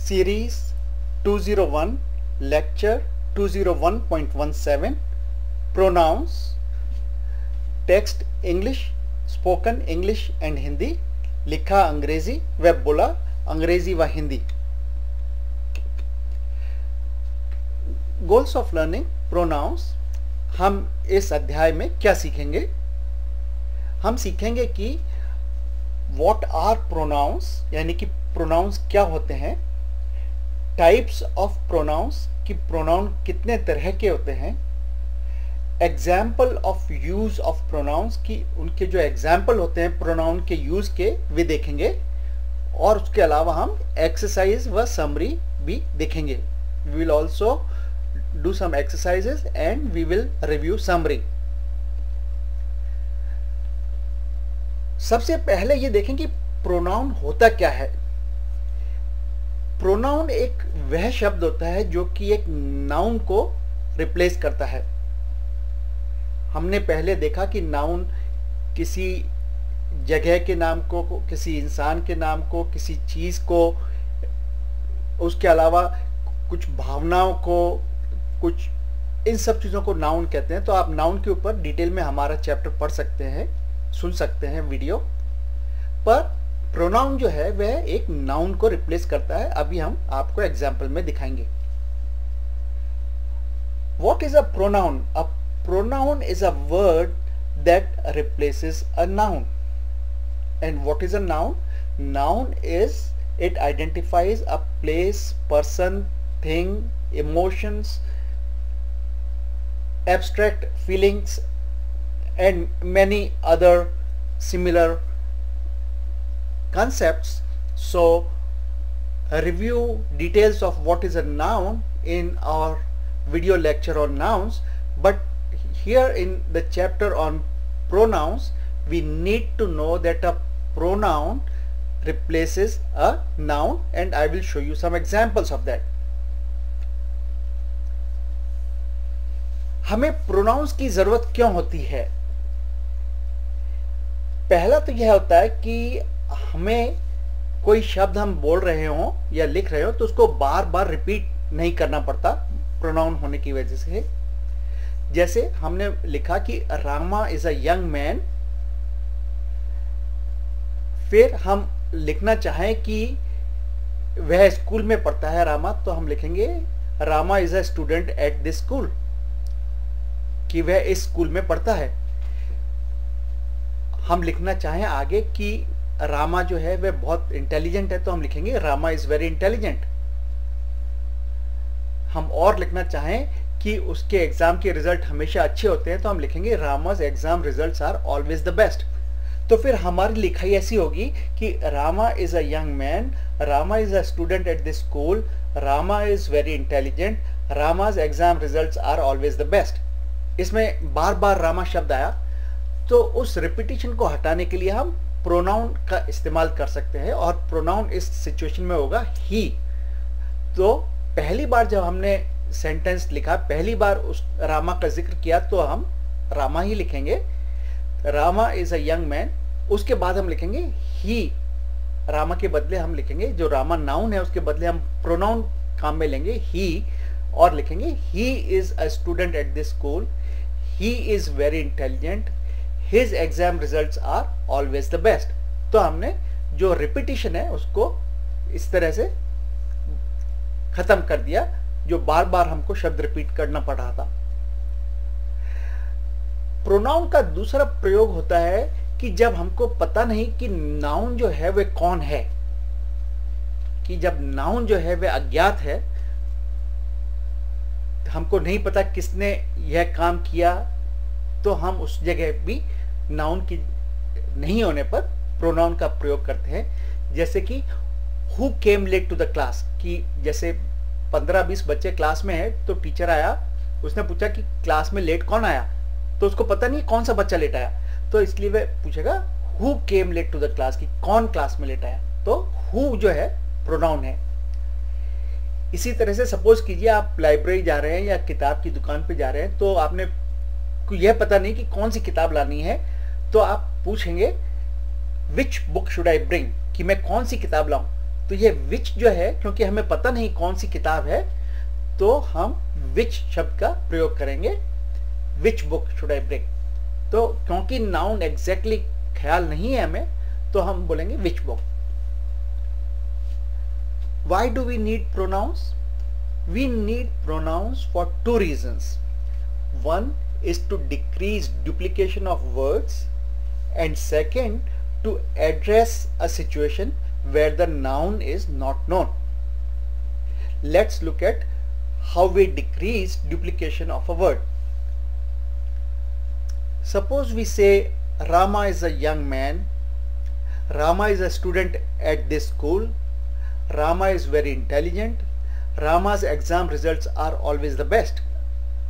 Series 201 Lecture 201.17 Pronouns Text English Spoken English and Hindi लिखा अंग्रेजी व बोला अंग्रेजी व Hindi. Goals of learning pronouns. हम इस अध्याय में क्या सीखेंगे? हम सीखेंगे कि व्हाट आर प्रोनाउंस, यानी कि प्रोनाउंस क्या होते हैं, टाइप्स ऑफ प्रोनाउंस कि प्रोनाउन कितने तरह के होते हैं, example of use of pronouns कि उनके जो एग्जाम्पल होते हैं प्रोनाउन के यूज के वे देखेंगे, और उसके अलावा हम एक्सरसाइज व समरी भी देखेंगे। We will also do some exercises and we will review summary. सबसे पहले ये देखें कि प्रोनाउन होता क्या है। प्रोनाउन एक वह शब्द होता है जो कि एक नाउन को रिप्लेस करता है। हमने पहले देखा कि नाउन किसी जगह के नाम को, किसी इंसान के नाम को, किसी चीज को, उसके अलावा कुछ भावनाओं को, कुछ इन सब चीजों को नाउन कहते हैं। तो आप नाउन के ऊपर डिटेल में हमारा चैप्टर पढ़ सकते हैं, सुन सकते हैं वीडियो पर। प्रोनाउन जो है वह एक नाउन को रिप्लेस करता है। अभी हम आपको एग्जाम्पल में दिखाएंगे। What is a pronoun? A pronoun is a word that replaces a noun. And what is a noun? Noun is it identifies a place, person, thing, emotions, abstract feelings and many other similar concepts. So review details of what is a noun in our video lecture on nouns, but here in the chapter on pronouns we need to know that a pronoun replaces a noun, and I will show you some examples of that. हमें pronounce की जरूरत क्यों होती है? पहला तो यह होता है कि हमें कोई शब्द हम बोल रहे हो या लिख रहे हो तो उसको बार बार रिपीट नहीं करना पड़ता प्रोनाउन होने की वजह से। जैसे हमने लिखा कि Rama is a young man, फिर हम लिखना चाहें कि वह स्कूल में पढ़ता है रामा, तो हम लिखेंगे Rama is a student at this school, कि वह इस स्कूल में पढ़ता है। हम लिखना चाहें आगे कि रामा जो है वह बहुत इंटेलिजेंट है, तो हम लिखेंगे रामा इज वेरी इंटेलिजेंट। हम और लिखना चाहें कि उसके एग्जाम के रिजल्ट हमेशा अच्छे होते हैं, तो हम लिखेंगे Rama's exam results are always the best. तो फिर हमारी लिखाई ऐसी होगी कि Rama is a young man, Rama is a student at this school, Rama is very intelligent, Rama's exam results are always the best. इसमें बार बार रामा शब्द आया, तो उस रिपीटिशन को हटाने के लिए हम प्रोनाउन का इस्तेमाल कर सकते हैं, और प्रोनाउन इस सिचुएशन में होगा ही। तो पहली बार जब हमने सेंटेंस लिखा, पहली बार उस रामा का जिक्र किया, तो हम रामा ही लिखेंगे, Rama is a young man. उसके बाद हम लिखेंगे ही, रामा के बदले हम लिखेंगे, जो रामा नाउन है उसके बदले हम प्रोनाउन काम में लेंगे ही, और लिखेंगे he is a student at this school, he is very intelligent, his exam results are always the best। तो हमने जो रिपीटिशन है उसको इस तरह से खत्म कर दिया, जो बार बार हमको शब्द रिपीट करना पड़ रहा था। प्रोनाउन का दूसरा प्रयोग होता है कि जब हमको पता नहीं कि नाउन जो है वह कौन है, कि जब नाउन जो है वह अज्ञात है, हमको नहीं पता किसने यह काम किया, तो हम उस जगह भी नाउन की नहीं होने पर प्रोनाउन का प्रयोग करते हैं। जैसे कि who came late to the class, कि जैसे 15-20 बच्चे क्लास में है, तो टीचर आया, उसने पूछा कि क्लास में लेट कौन आया, तो उसको पता नहीं कौन सा बच्चा लेट आया, तो इसलिए वह पूछेगा who came late to the class, कि कौन क्लास में लेट आया। तो हु जो है प्रोनाउन है। इसी तरह से सपोज कीजिए आप लाइब्रेरी जा रहे हैं या किताब की दुकान पे जा रहे हैं, तो आपने यह पता नहीं कि कौन सी किताब लानी है, तो आप पूछेंगे which book should I bring, कि मैं कौन सी किताब लाऊं। तो तो ये विच जो है, क्योंकि हमें पता नहीं कौन सी किताब है, तो हम विच शब्द का प्रयोग करेंगे, which book should I bring. तो क्योंकि नाउन एग्जैक्टली ख्याल नहीं है हमें, तो हम बोलेंगे which book. Why do we need pronouns? We need pronouns for two reasons. One is to decrease duplication of words, and second, to address a situation where the noun is not known. Let's look at how we decrease duplication of a word. Suppose we say Rama is a young man, Rama is a student at this school, Rama is very intelligent, Rama's exam results are always the best.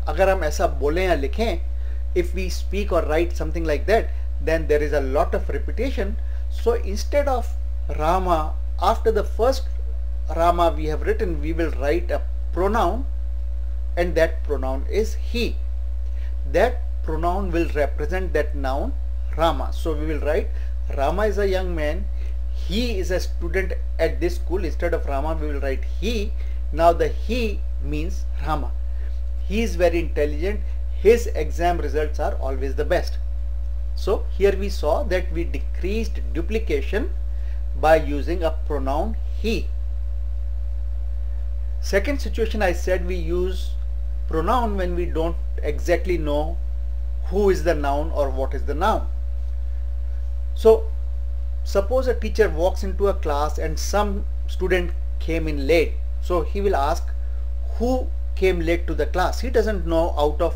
अगर हम ऐसा बोलें या लिखें, if we speak or write something like that, then there is a lot of repetition. So instead of Rama, after the first Rama we have written, we will write a pronoun, and that pronoun is he. That pronoun will represent that noun Rama. So we will write Rama is a young man, he is a student at this school. Instead of Rama we will write he. Now the he means Rama. He is very intelligent, his exam results are always the best. So here we saw that we decreased duplication by using a pronoun he. Second situation, I said we use pronoun when we don't exactly know who is the noun or what is the noun. So suppose a teacher walks into a class and some student came in late. So he will ask who came late to the class. He doesn't know out of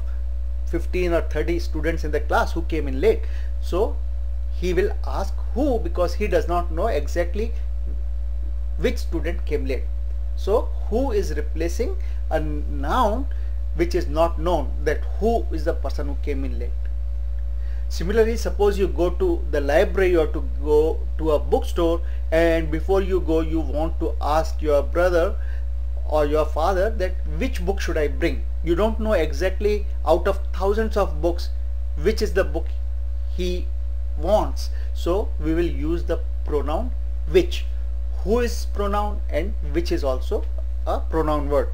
15 or 30 students in the class who came in late. So he will ask who, because he does not know exactly which student came late. So who is replacing a noun which is not known, that who is the person who came in late. Similarly, suppose you go to the library or to go to a bookstore, and before you go you want to ask your brother or your father that which book should I bring. You don't know exactly out of thousands of books which is the book he wants. So we will use the pronoun which. Who is pronoun and which is also a pronoun word.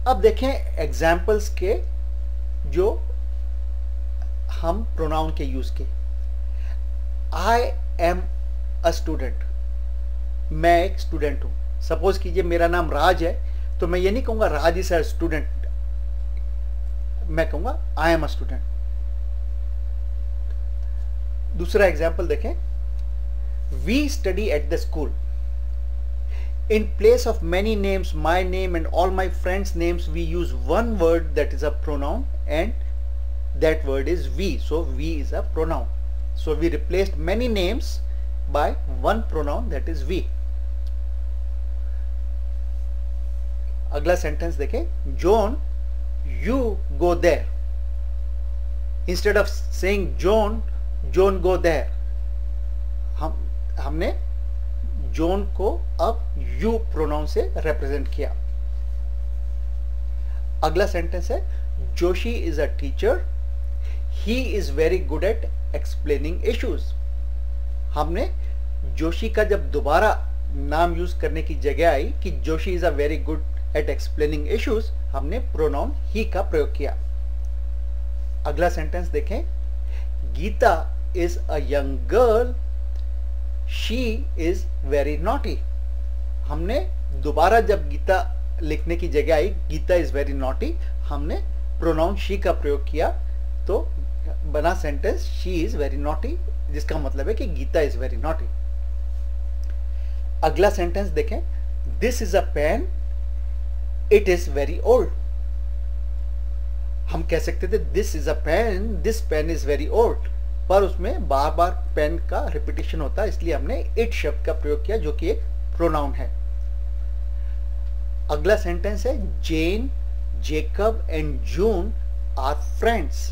अब देखें examples के जो हम pronoun के use के. आई am a student, मैं एक student हूं. सपोज कीजिए मेरा नाम राज है, तो मैं ये नहीं कहूंगा राज इज अ स्टूडेंट, मैं कहूंगा आई एम अ स्टूडेंट. दूसरा एग्जाम्पल देखें, we study at the school. In place of many names, my name and all my friends' names, we use one word that is a pronoun, and that word is we. So we is a pronoun. So we replaced many names by one pronoun, that is we. अगला sentence देखें, John, you go there. Instead of saying John, John go there, हमने John को अब you pronoun से represent किया. अगला sentence है, Joshi is a teacher, he is very good at explaining issues. हमने जोशी का जब दोबारा नाम यूज करने की जगह आई कि Joshi is a very good at explaining issues, हमने प्रोनाउन ही का प्रयोग किया. अगला सेंटेंस देखें, Geeta is a young girl, she is very naughty. हमने दोबारा जब गीता लिखने की जगह आई गीता इज वेरी नॉटी, हमने प्रोनाउन शी का प्रयोग किया, तो बना sentence she is very naughty, जिसका मतलब है कि गीता इज वेरी नॉटी. अगला सेंटेंस देखें, this is a pen, it is very old. हम कह सकते थे this is a pen, this pen is very old, पर उसमें बार बार पेन का रिपीटिशन होता है, इसलिए हमने इट शब्द का प्रयोग किया जो कि एक प्रोनाउन है. अगला सेंटेंस है, Jane, Jacob and June are friends,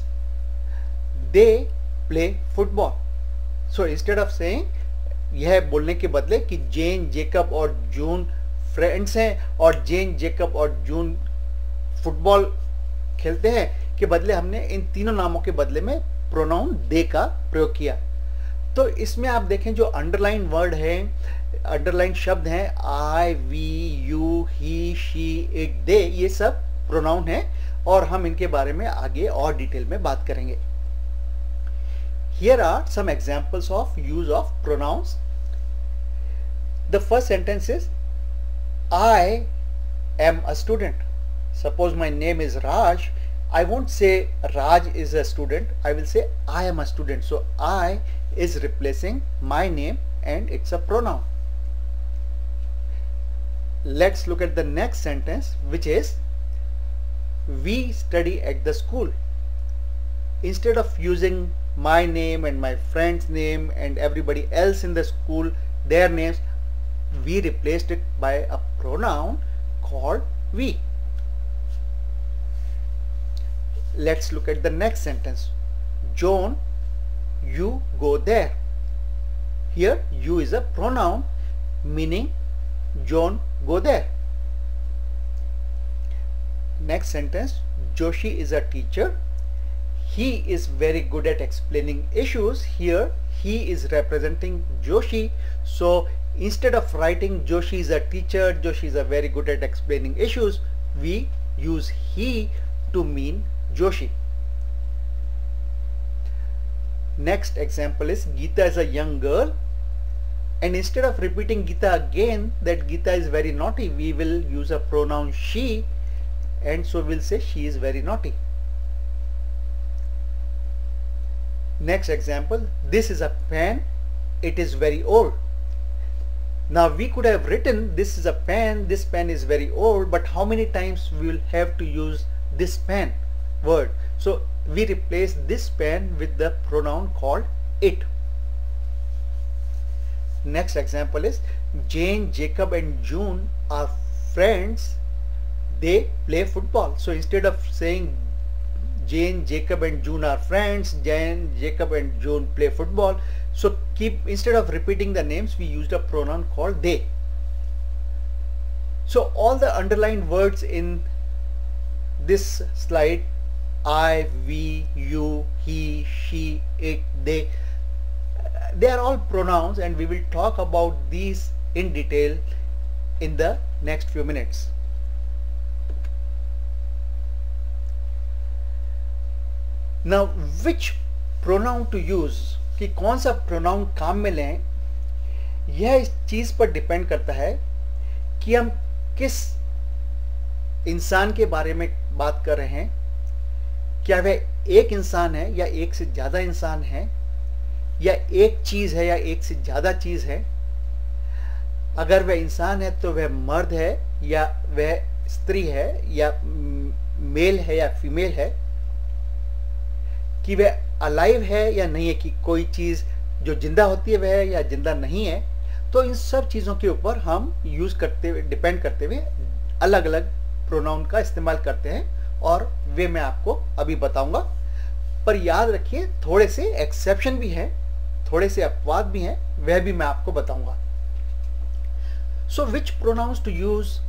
they play football. So instead of saying, यह बोलने के बदले कि जेन, जेकब और जून फ्रेंड्स हैं और जेन, जेकब और जून फुटबॉल खेलते हैं, के बदले हमने इन तीनों नामों के बदले में प्रोनाउन दे का प्रयोग किया. तो इसमें आप देखें जो अंडरलाइन वर्ड है, अंडरलाइन शब्द हैं, I, we, you, he, she, it, they, ये सब प्रोनाउन है और हम इनके बारे में आगे और डिटेल में बात करेंगे। Here are some examples of use of pronouns. The first sentence is I am a student. Suppose my name is Raj. I won't say Raj is a student. I will say I am a student. So I is replacing my name and it's a pronoun. Let's look at the next sentence, which is we study at the school. Instead of using my name and my friend's name and everybody else in the school, their names, we replaced it by a pronoun called we. Let's look at the next sentence. John, you go there. Here you is a pronoun meaning John, go there. Next sentence, Joshi is a teacher. He is very good at explaining issues. Here he is representing Joshi. So instead of writing Joshi is a teacher, Joshi is a very good at explaining issues, we use he to mean Joshi. Next example is Geeta is a young girl, and instead of repeating Geeta again that Geeta is very naughty, we will use a pronoun she, and so we'll say she is very naughty. Next example, this is a pen, it is very old. Now we could have written this is a pen, this pen is very old, but how many times we will have to use this pen word? So we replace this pen with the pronoun called it. Next example is Jane, Jacob and June are friends, they play football. So instead of saying Jane, Jacob and June are friends, Jane, Jacob and June play football. So instead of repeating the names, we used a pronoun called they. So all the underlined words in this slide, I, we, you, he, she, it, they are all pronouns, and we will talk about these in detail in the next few minutes. Now which pronoun to use, कि कौन सा pronoun काम में लें, यह इस चीज पर डिपेंड करता है कि हम किस इंसान के बारे में बात कर रहे हैं। क्या वह एक इंसान है या एक से ज्यादा इंसान है, या एक चीज है या एक से ज्यादा चीज है। अगर वह इंसान है तो वह मर्द है या वह स्त्री है, या मेल है या फीमेल है, कि वह अलाइव है या नहीं है, कि कोई चीज जो जिंदा होती है वह है या जिंदा नहीं है। तो इन सब चीजों के ऊपर हम यूज करते हुए, डिपेंड करते हुए अलग अलग प्रोनाउन का इस्तेमाल करते हैं, और वे मैं आपको अभी बताऊंगा। पर याद रखिए थोड़े से एक्सेप्शन भी हैं, थोड़े से अपवाद भी हैं, वह भी मैं आपको बताऊंगा। So which pronouns to use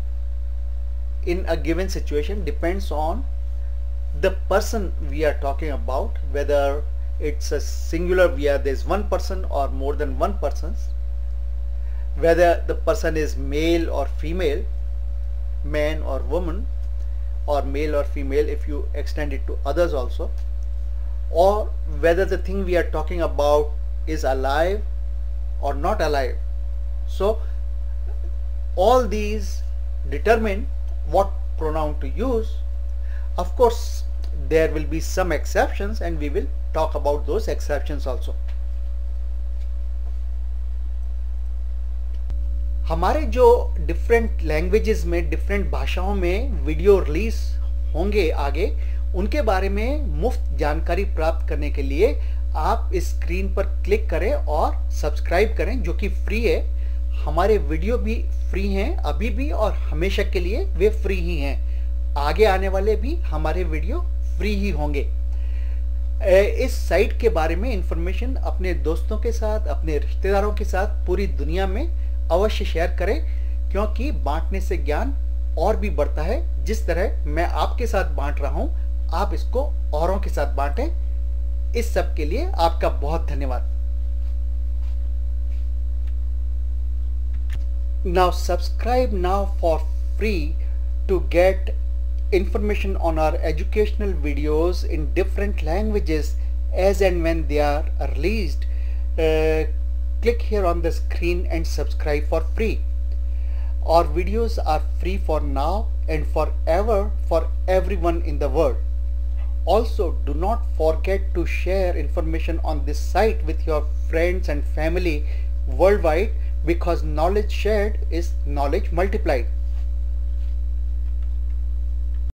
in a given situation depends on the person we are talking about, whether it's a singular, there's one person or more than one persons, whether the person is male or female, man or woman, or male or female if you extend it to others also, or whether the thing we are talking about is alive or not alive. So all these determine what pronoun to use. Of course there will be some exceptions and we will talk about those exceptions also. हमारे जो different languages में, different भाषाओं में video release होंगे आगे, उनके बारे में मुफ्त जानकारी प्राप्त करने के लिए आप इस स्क्रीन पर क्लिक करें और सब्सक्राइब करें, जो कि फ्री है। हमारे वीडियो भी फ्री हैं अभी भी, और हमेशा के लिए वे फ्री ही हैं। आगे आने वाले भी हमारे वीडियो फ्री ही होंगे। इस साइट के बारे में इंफॉर्मेशन अपने दोस्तों के साथ, अपने रिश्तेदारों के साथ पूरी दुनिया में अवश्य शेयर करें, क्योंकि बांटने से ज्ञान और भी बढ़ता है। जिस तरह मैं आपके साथ बांट रहा हूं, आप इसको औरों के साथ बांटें। इस सब के लिए आपका बहुत धन्यवाद। Now subscribe now for free to get information on our educational videos in different languages as and when they are released. Click here on the screen and subscribe for free. Our videos are free for now and forever for everyone in the world. Also, do not forget to share information on this site with your friends and family worldwide, because knowledge shared is knowledge multiplied.